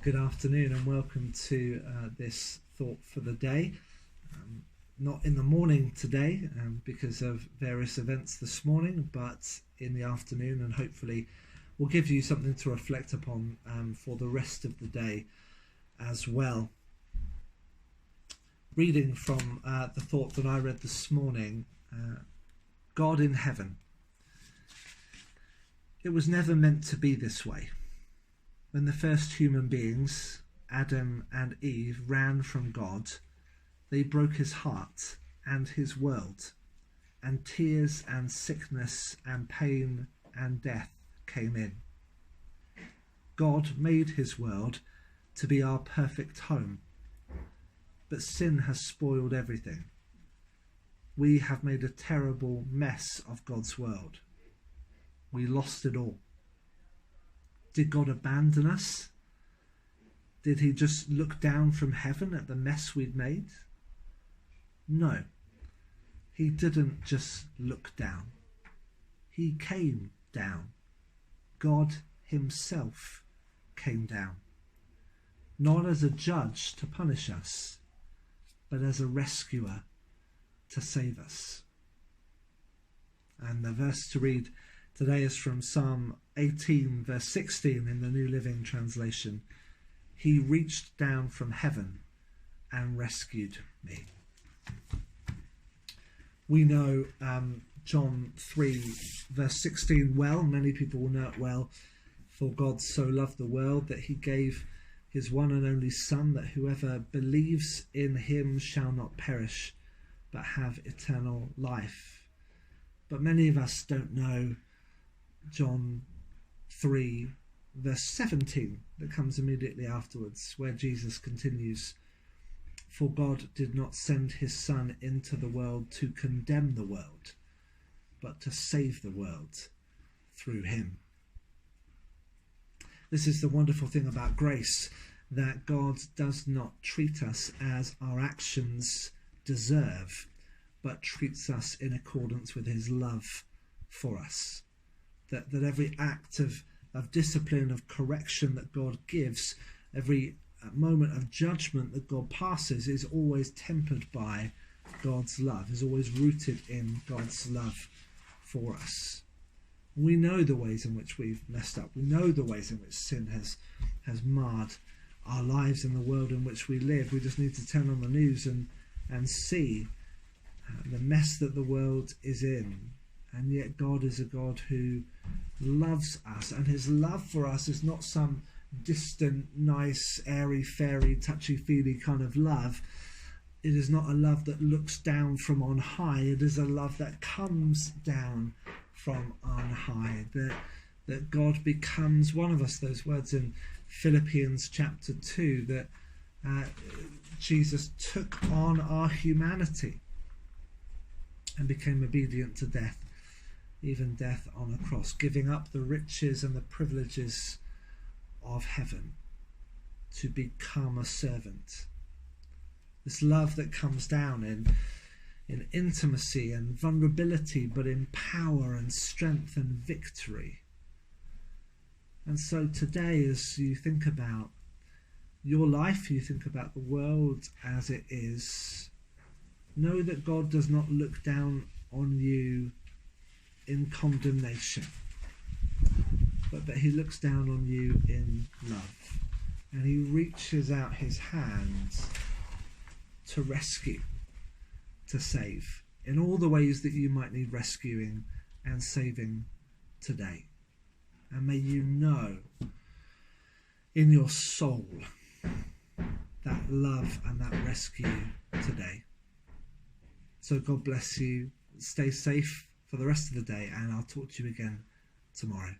Good afternoon and welcome to this thought for the day. Not in the morning today because of various events this morning, but in the afternoon, and hopefully we'll give you something to reflect upon for the rest of the day as well. Reading from the thought that I read this morning, God in heaven. It was never meant to be this way. When the first human beings, Adam and Eve, ran from God, they broke his heart and his world, and tears and sickness and pain and death came in. God made his world to be our perfect home, but sin has spoiled everything. We have made a terrible mess of God's world. We lost it all. Did God abandon us? Did he just look down from heaven at the mess we'd made? No, he didn't just look down. He came down. God himself came down. Not as a judge to punish us, but as a rescuer to save us. And the verse to read today is from Psalm 18, verse 16 in the New Living Translation. He reached down from heaven and rescued me. We know John 3, verse 16 well. Many people will know it well. For God so loved the world that he gave his one and only Son, that whoever believes in him shall not perish, but have eternal life. But many of us don't know John 3, verse 17, that comes immediately afterwards, where Jesus continues, "For God did not send his Son into the world to condemn the world, but to save the world through him." This is the wonderful thing about grace, that God does not treat us as our actions deserve, but treats us in accordance with his love for us. That every act of discipline, of correction that God gives, every moment of judgment that God passes is always tempered by God's love, is always rooted in God's love for us. We know the ways in which we've messed up. We know the ways in which sin has marred our lives and the world in which we live. We just need to turn on the news and see the mess that the world is in. And yet God is a God who loves us, and his love for us is not some distant, nice, airy-fairy, touchy-feely kind of love. It is not a love that looks down from on high. It is a love that comes down from on high, that God becomes one of us. Those words in Philippians chapter 2, that Jesus took on our humanity and became obedient to death, even death on a cross, giving up the riches and the privileges of heaven to become a servant. This love that comes down in intimacy and vulnerability, but in power and strength and victory. And so today, as you think about your life, you think about the world as it is, know that God does not look down on you in condemnation, but that he looks down on you in love, and he reaches out his hands to rescue, to save, in all the ways that you might need rescuing and saving today. And may you know in your soul that love and that rescue today. So God bless you. Stay safe for the rest of the day, and I'll talk to you again tomorrow.